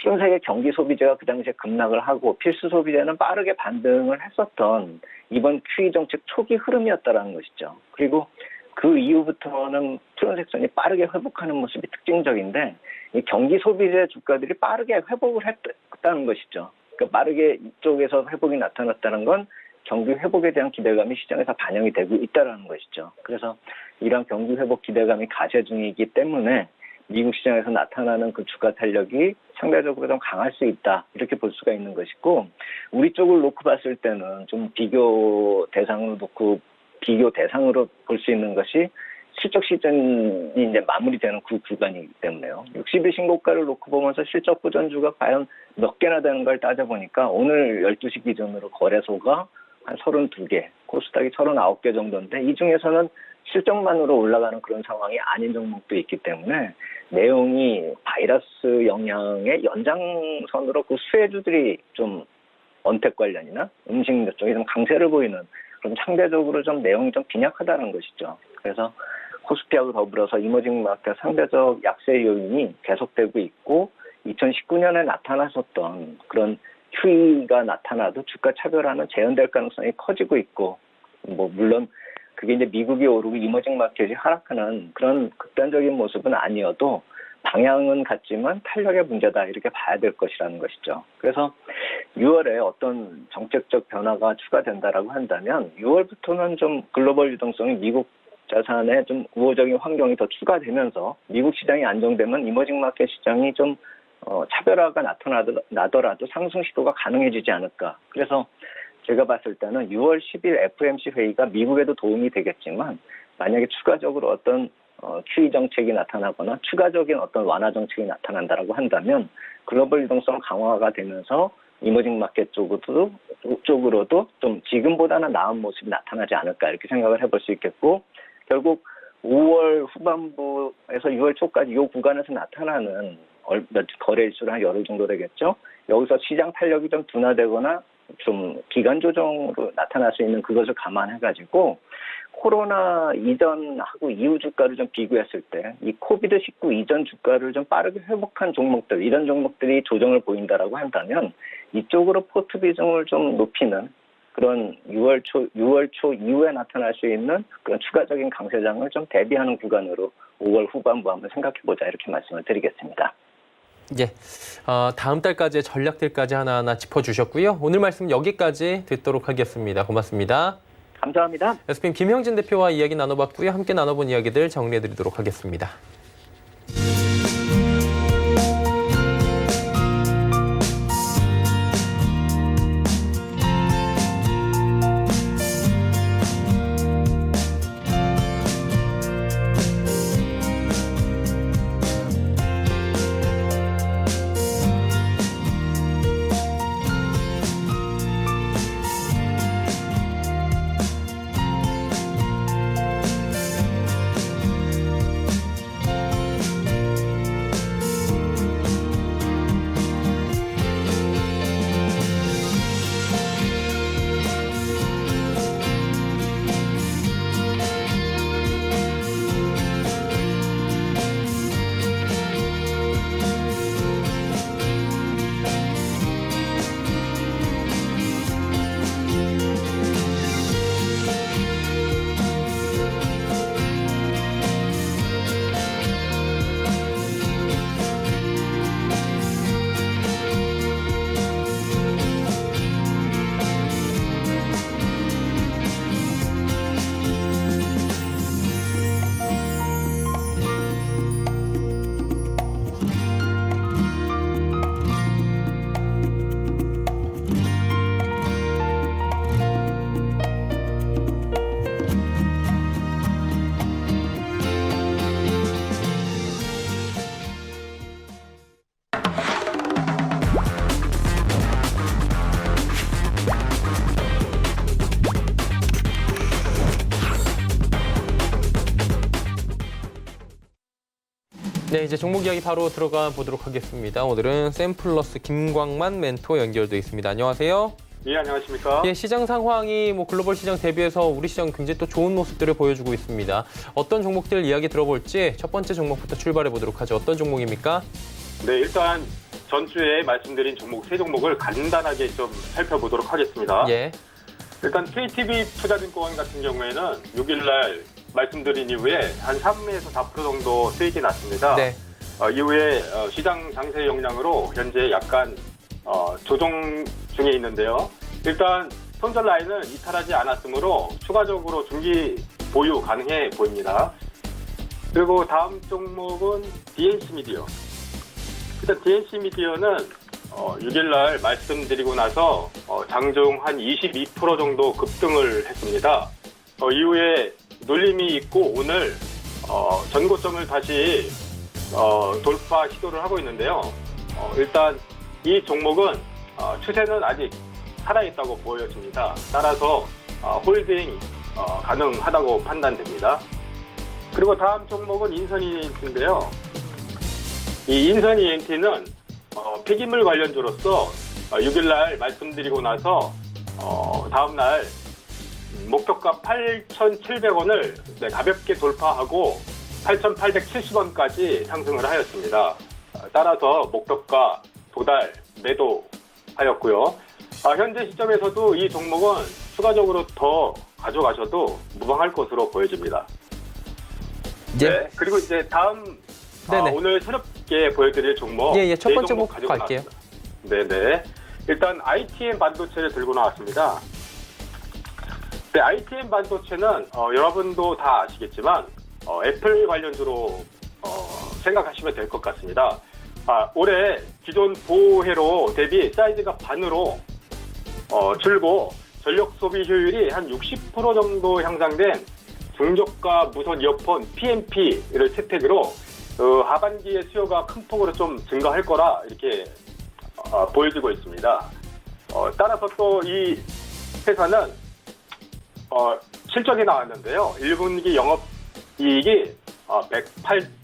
푸른색의 경기 소비재가 그 당시에 급락을 하고 필수 소비재는 빠르게 반등을 했었던 이번 QE 정책 초기 흐름이었다라는 것이죠. 그리고 그 이후부터는 푸른색 선이 빠르게 회복하는 모습이 특징적인데, 이 경기 소비재 주가들이 빠르게 회복을 했다는 것이죠. 그러니까 빠르게 이쪽에서 회복이 나타났다는 건 경기 회복에 대한 기대감이 시장에서 반영이 되고 있다는 것이죠. 그래서 이런 경기 회복 기대감이 가세 중이기 때문에 미국 시장에서 나타나는 그 주가 탄력이 상대적으로 좀 강할 수 있다 이렇게 볼 수가 있는 것이고, 우리 쪽을 놓고 봤을 때는 좀 비교 대상으로 볼 수 있는 것이 실적 시즌이 이제 마무리되는 그 구간이기 때문에요. 60일 신고가를 놓고 보면서 실적 보전주가 과연 몇 개나 되는 걸 따져보니까 오늘 12시 기준으로 거래소가 한 32개, 코스닥이 39개 정도인데 이 중에서는 실적만으로 올라가는 그런 상황이 아닌 종목도 있기 때문에 내용이 바이러스 영향의 연장선으로 그 수혜주들이 좀 언택 관련이나 음식 쪽에 좀 강세를 보이는 그럼 상대적으로 좀 내용이 좀 빈약하다는 것이죠. 그래서 코스피하고 더불어서 이머징 마켓 상대적 약세 요인이 계속되고 있고, 2019년에 나타났었던 그런 QE가 나타나도 주가 차별화는 재현될 가능성이 커지고 있고, 물론 그게 이제 미국이 오르고 이머징 마켓이 하락하는 그런 극단적인 모습은 아니어도 방향은 같지만 탄력의 문제다 이렇게 봐야 될 것이라는 것이죠. 그래서 6월에 어떤 정책적 변화가 추가된다라고 한다면 6월부터는 좀 글로벌 유동성이 미국 자산에 좀 우호적인 환경이 더 추가되면서 미국 시장이 안정되면 이머징 마켓 시장이 좀 차별화가 나더라도 상승 시도가 가능해지지 않을까. 그래서 제가 봤을 때는 6월 10일 FOMC 회의가 미국에도 도움이 되겠지만 만약에 추가적으로 어떤 QE 정책이 나타나거나 추가적인 어떤 완화 정책이 나타난다라고 한다면 글로벌 유동성 강화가 되면서 이머징 마켓 쪽으로도 좀 지금보다는 나은 모습이 나타나지 않을까 이렇게 생각을 해볼 수 있겠고, 결국 5월 후반부에서 6월 초까지 이 구간에서 나타나는 거래 일수는 한 열흘 정도 되겠죠. 여기서 시장 탄력이 좀 둔화되거나 좀 기간 조정으로 나타날 수 있는 그것을 감안해가지고 코로나 이전하고 이후 주가를 좀 비교했을 때 이 코비드-19 이전 주가를 좀 빠르게 회복한 종목들, 이런 종목들이 조정을 보인다라고 한다면 이쪽으로 포트 비중을 좀 높이는 그런 6월 초 이후에 나타날 수 있는 그런 추가적인 강세장을 좀 대비하는 구간으로 5월 후반부 한번 생각해보자 이렇게 말씀을 드리겠습니다.
예, 다음 달까지의 전략들까지 하나하나 짚어주셨고요. 오늘 말씀 여기까지 듣도록 하겠습니다. 고맙습니다.
감사합니다.
SPM 김형진 대표와 이야기 나눠봤고요. 함께 나눠본 이야기들 정리해드리도록 하겠습니다. 네, 이제 종목 이야기 바로 들어가 보도록 하겠습니다. 오늘은 샘플러스 김광만 멘토 연결돼 있습니다. 안녕하세요.
예, 안녕하십니까?
예, 시장 상황이 글로벌 시장 대비해서 우리 시장 굉장히 또 좋은 모습들을 보여주고 있습니다. 어떤 종목들 이야기 들어볼지 첫 번째 종목부터 출발해 보도록 하죠. 어떤 종목입니까?
네, 일단 전주에 말씀드린 종목 세 종목을 간단하게 좀 살펴보도록 하겠습니다.
예.
일단 KTB 투자증권 같은 경우에는 6일날 말씀드린 이후에 한 3에서 4% 정도 수익이 났습니다.
네.
이후에 시장 장세 역량으로 현재 약간 조정 중에 있는데요. 일단 손절 라인은 이탈하지 않았으므로 추가적으로 중기 보유 가능해 보입니다. 그리고 다음 종목은 DNC 미디어. 일단 DNC 미디어는 6일날 말씀드리고 나서 장중 한 22% 정도 급등을 했습니다. 이후에 눌림이 있고 오늘 전고점을 다시 돌파 시도를 하고 있는데요. 일단 이 종목은 추세는 아직 살아있다고 보여집니다. 따라서 홀딩 가능하다고 판단됩니다. 그리고 다음 종목은 인선이엔티인데요. 이 인선이엔티는 폐기물 관련주로서 6일날 말씀드리고 나서 다음날 목표가 8,700원을 가볍게 돌파하고 8,870원까지 상승을 하였습니다. 따라서 목표가 도달 매도하였고요. 현재 시점에서도 이 종목은 추가적으로 더 가져가셔도 무방할 것으로 보여집니다.
예.
네, 그리고 이제 다음 오늘 새롭게 보여드릴 종목
첫 번째 종목 갈게요.
네네. 일단 ITM 반도체를 들고 나왔습니다. 네, ITM 반도체는 여러분도 다 아시겠지만 애플 관련주로 생각하시면 될 것 같습니다. 올해 기존 보호회로 대비 사이즈가 반으로 줄고 전력 소비 효율이 한 60% 정도 향상된 중저가 무선 이어폰 PMP를 채택으로 하반기에 수요가 큰 폭으로 좀 증가할 거라 이렇게 보여지고 있습니다. 따라서 또 이 회사는 실적이 나왔는데요. 1분기 영업이익이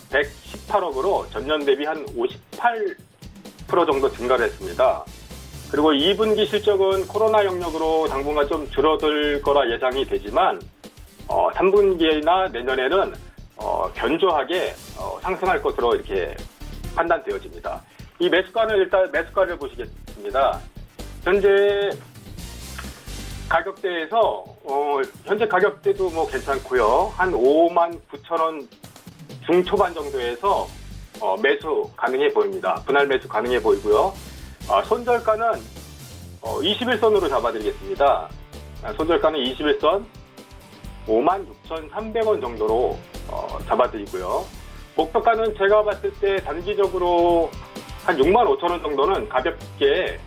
118억으로 전년 대비 한 58% 정도 증가를 했습니다. 그리고 2분기 실적은 코로나 영역으로 당분간 좀 줄어들 거라 예상이 되지만 3분기나 내년에는 견조하게 상승할 것으로 이렇게 판단되어집니다. 이 매수가를 보시겠습니다. 현재 가격대에서 현재 가격대도 뭐 괜찮고요. 한 59,000원 중초반 정도에서 매수 가능해 보입니다. 분할 매수 가능해 보이고요. 손절가는 21선으로 잡아드리겠습니다. 손절가는 21선 56,300원 정도로 잡아드리고요. 목표가는 제가 봤을 때 단기적으로 한 65,000원 정도는 가볍게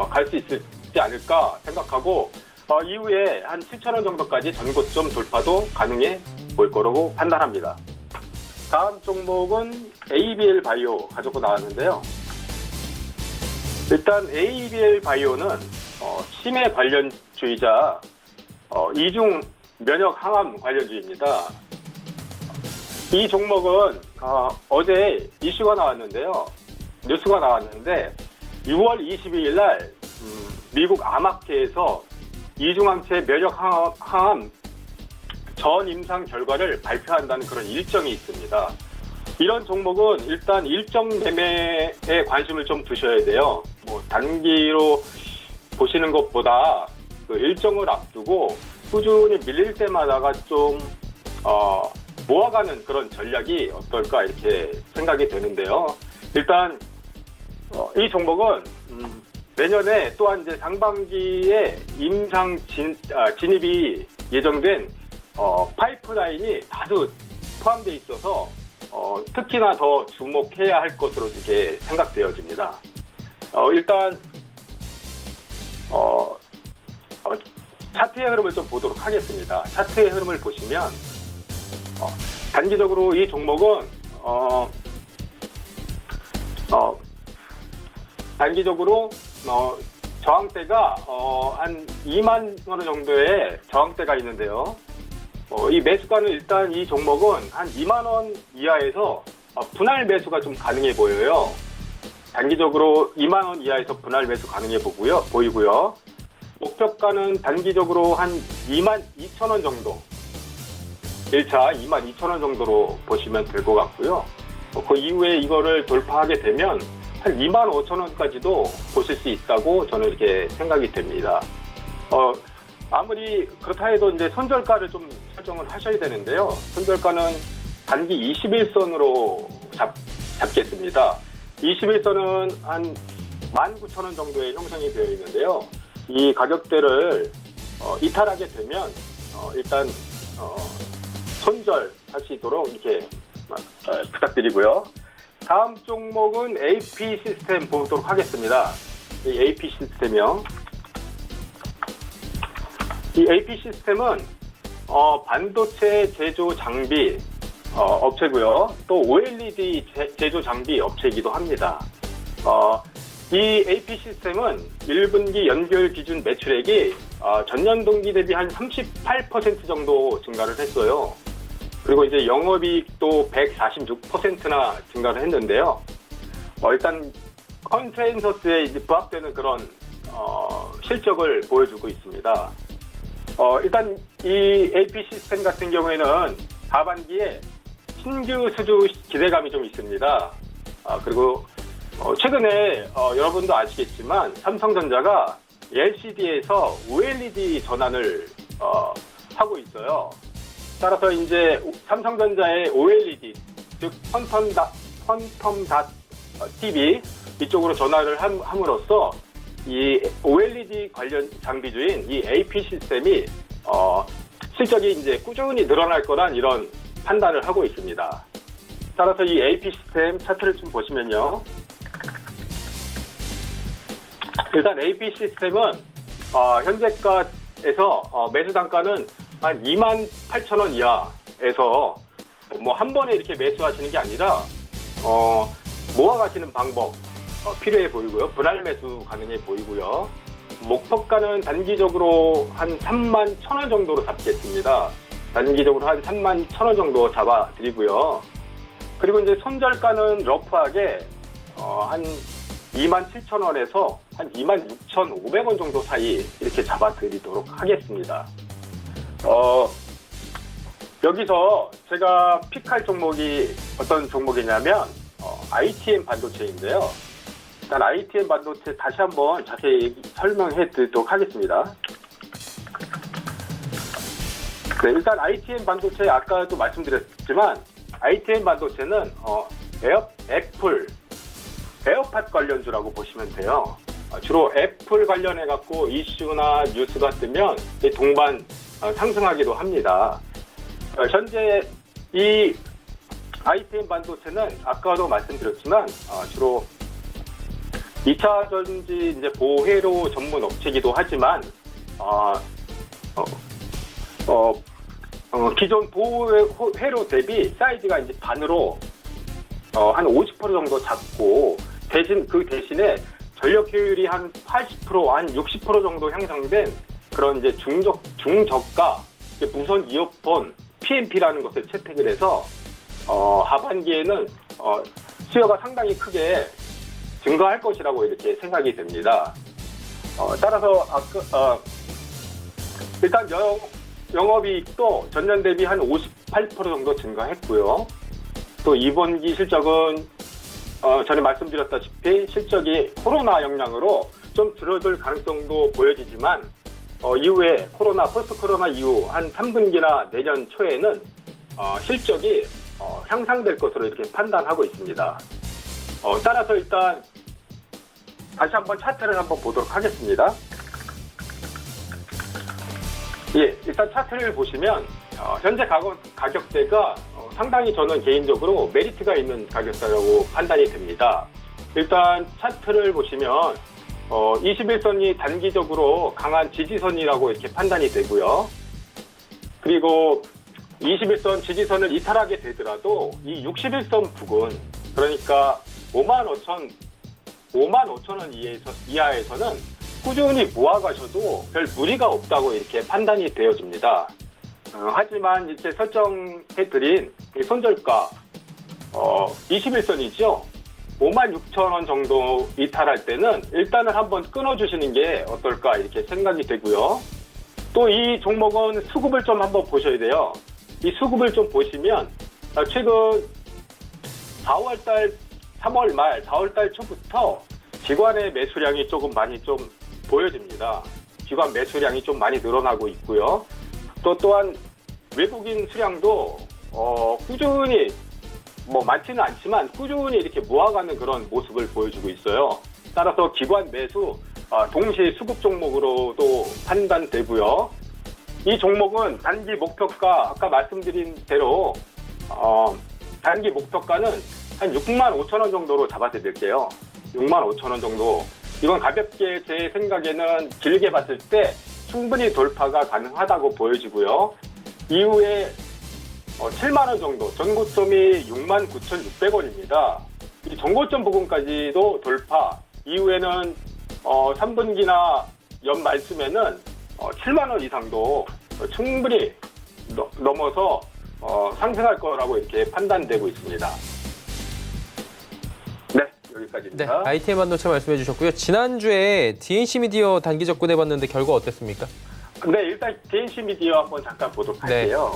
갈 수 있지 않을까 생각하고 이후에 한 7,000원 정도까지 전고점 돌파도 가능해 보일 거라고 판단합니다. 다음 종목은 ABL 바이오 가지고 나왔는데요. 일단 ABL 바이오는 치매 관련주이자 이중 면역 항암 관련주입니다. 이 종목은 어제 이슈가 나왔는데요. 뉴스가 나왔는데 6월 22일 날 미국 암학회에서 이중항체 면역 항암 전 임상 결과를 발표한다는 그런 일정이 있습니다. 이런 종목은 일단 일정 매매에 관심을 좀 두셔야 돼요. 뭐 단기로 보시는 것보다 그 일정을 앞두고 꾸준히 밀릴 때마다가 좀 모아가는 그런 전략이 어떨까 이렇게 생각이 되는데요. 일단 이 종목은 내년에 또한 이제 상반기에 임상 진입이 예정된 파이프라인이 다수 포함되어 있어서 특히나 더 주목해야 할 것으로 이렇게 생각되어집니다. 일단 차트의 흐름을 좀 보도록 하겠습니다. 차트의 흐름을 보시면 단기적으로 이 종목은 단기적으로 저항대가 한 2만 원 정도의 저항대가 있는데요. 이 매수가는 일단 이 종목은 한 2만 원 이하에서 분할 매수가 좀 가능해 보여요. 단기적으로 2만 원 이하에서 분할 매수 가능해 보이고요. 목표가는 단기적으로 한 2만 2천 원 정도. 1차 2만 2천 원 정도로 보시면 될 것 같고요. 그 이후에 이거를 돌파하게 되면 한 2만 5천 원까지도 보실 수 있다고 저는 이렇게 생각이 됩니다. 아무리 그렇다 해도 이제 손절가를 좀 설정을 하셔야 되는데요. 손절가는 단기 21선으로 잡겠습니다. 21선은 한 19,000원 정도의 형성이 되어 있는데요. 이 가격대를 이탈하게 되면 일단 손절하시도록 이렇게 부탁드리고요. 다음 종목은 AP 시스템 보도록 하겠습니다. 이 AP 시스템이요. 이 AP 시스템은 반도체 제조 장비 업체고요. 또 OLED 제조 장비 업체이기도 합니다. 이 AP 시스템은 1분기 연결 기준 매출액이 전년 동기 대비 한 38% 정도 증가를 했어요. 그리고 이제 영업이익도 146%나 증가를 했는데요. 일단 컨센서스에 이제 부합되는 그런 실적을 보여주고 있습니다. 일단 이 AP 시스템 같은 경우에는 하반기에 신규 수주 기대감이 좀 있습니다. 그리고 최근에 여러분도 아시겠지만 삼성전자가 LCD에서 OLED 전환을 하고 있어요. 따라서 이제 삼성전자의 OLED, 즉 퀀텀 TV 이쪽으로 전환을 함으로써 이 OLED 관련 장비주인 이 AP 시스템이 실적이 이제 꾸준히 늘어날 거란 이런 판단을 하고 있습니다. 따라서 이 AP 시스템 차트를 좀 보시면요. 일단 AP 시스템은 현재가에서 매수 단가는 한 28,000원 이하에서 뭐 한 번에 이렇게 매수하시는 게 아니라 모아가시는 방법 필요해 보이고요. 분할 매수 가능해 보이고요. 목표가는 단기적으로 한 31,000원 정도로 잡겠습니다. 단기적으로 한 31,000원 정도 잡아드리고요. 그리고 이제 손절가는 러프하게 한 27,000원에서 한 26,500원 정도 사이 이렇게 잡아드리도록 하겠습니다. 여기서 제가 픽할 종목이 어떤 종목이냐면 ITM 반도체인데요. 일단 ITM 반도체 다시 한번 자세히 설명해 드리도록 하겠습니다. 네, 일단 ITM 반도체 아까도 말씀드렸지만 ITM 반도체는 애플 에어팟 관련주라고 보시면 돼요. 주로 애플 관련해 갖고 이슈나 뉴스가 뜨면 동반 상승하기도 합니다. 현재 이 ITM 반도체는 아까도 말씀드렸지만 주로 2차 전지 이제 보회로 전문 업체이기도 하지만 기존 보회로 대비 사이즈가 이제 반으로 한 50% 정도 작고 그 대신에 전력 효율이 한 80%, 한 60% 정도 향상된 그런 이제 중저가 무선 이어폰 PMP라는 것을 채택을 해서 하반기에는 수요가 상당히 크게 증가할 것이라고 이렇게 생각이 됩니다. 따라서 일단 영업이익도 전년 대비 한 58% 정도 증가했고요. 또 이번기 실적은 전에 말씀드렸다시피 실적이 코로나 영향으로 좀 줄어들 가능성도 보여지지만 이후에 포스트 코로나 이후 한 3분기나 내년 초에는 실적이 향상될 것으로 이렇게 판단하고 있습니다. 따라서 일단 다시 한번 차트를 한번 보도록 하겠습니다. 예, 일단 차트를 보시면 현재 가격대가 상당히 저는 개인적으로 메리트가 있는 가격대라고 판단이 됩니다. 일단 차트를 보시면 21선이 단기적으로 강한 지지선이라고 이렇게 판단이 되고요. 그리고 21선 지지선을 이탈하게 되더라도 이 61선 부근, 그러니까 55,000원 이하에서는 꾸준히 모아가셔도 별 무리가 없다고 이렇게 판단이 되어집니다. 하지만 이렇게 설정해드린 손절가 21선이죠. 56,000원 정도 이탈할 때는 일단은 한번 끊어주시는 게 어떨까 이렇게 생각이 되고요. 또 이 종목은 수급을 좀 한번 보셔야 돼요. 이 수급을 좀 보시면 최근 4월달, 3월 말, 4월달 초부터 기관의 매수량이 조금 많이 좀 보여집니다. 기관 매수량이 좀 많이 늘어나고 있고요. 또한 외국인 수량도 꾸준히 많지는 않지만 꾸준히 이렇게 모아가는 그런 모습을 보여주고 있어요. 따라서 기관 매수 동시에 수급 종목으로도 판단되고요. 이 종목은 단기 목표가 아까 말씀드린 대로 단기 목표가는 한 65,000원 정도로 잡아드릴게요. 65,000원 정도. 이건 가볍게 제 생각에는 길게 봤을 때 충분히 돌파가 가능하다고 보여지고요. 이후에 7만원 정도, 전고점이 69,600원입니다. 이 전고점 부분까지도 돌파, 이후에는 3분기나 연말쯤에는 7만원 이상도 충분히 넘어서 상승할 거라고 이렇게 판단되고 있습니다. 네, 여기까지입니다.
네, ITM 반도체 말씀해 주셨고요. 지난주에 DNC 미디어 단기 접근해봤는데 결과 어땠습니까?
네, 일단 DNC 미디어 한번 잠깐 보도록 할게요.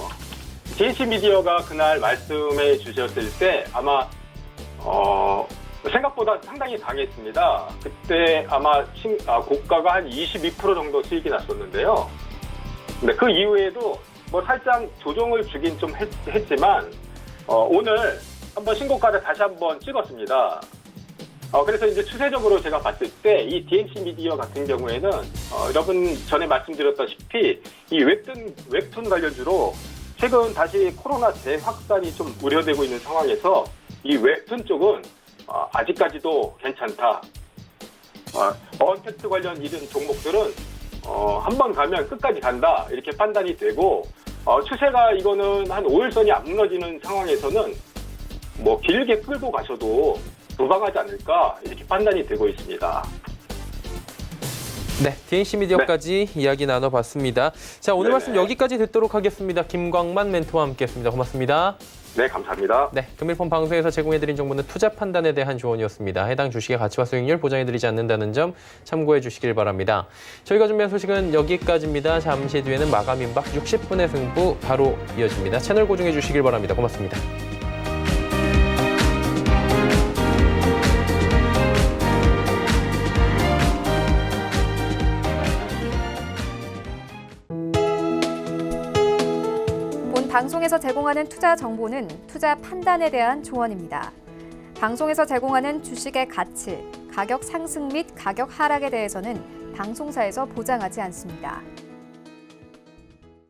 DNC 미디어가 그날 말씀해 주셨을 때 아마 생각보다 상당히 강했습니다. 그때 아마 고가가 한 22% 정도 수익이 났었는데요. 근데 그 이후에도 살짝 조정을 주긴 좀 했지만 오늘 한번 신고가를 다시 한번 찍었습니다. 그래서 이제 추세적으로 제가 봤을 때 이 DNC 미디어 같은 경우에는 여러분 전에 말씀드렸다시피 이 웹툰 관련주로 최근 다시 코로나 재확산이 좀 우려되고 있는 상황에서 이 웹툰 쪽은 아직까지도 괜찮다. 언택트 관련 이런 종목들은 한 번 가면 끝까지 간다 이렇게 판단이 되고 추세가 이거는 한 5일선이 안 무너지는 상황에서는 뭐 길게 끌고 가셔도 도망하지 않을까 이렇게 판단이 되고 있습니다.
네, DNC 미디어까지 이야기 나눠봤습니다. 자, 오늘
네네.
말씀 여기까지 듣도록 하겠습니다. 김광만 멘토와 함께했습니다. 고맙습니다.
네, 감사합니다.
네, 금일폰 방송에서 제공해드린 정보는 투자 판단에 대한 조언이었습니다. 해당 주식의 가치와 수익률 보장해드리지 않는다는 점 참고해 주시길 바랍니다. 저희가 준비한 소식은 여기까지입니다. 잠시 뒤에는 마감 임박 60분의 승부 바로 이어집니다. 채널 고정해 주시길 바랍니다. 고맙습니다.
본 방송에서 제공하는 투자 정보는 투자 판단에 대한 조언입니다. 방송에서 제공하는 주식의 가치, 가격 상승 및 가격 하락에 대해서는 방송사에서 보장하지 않습니다.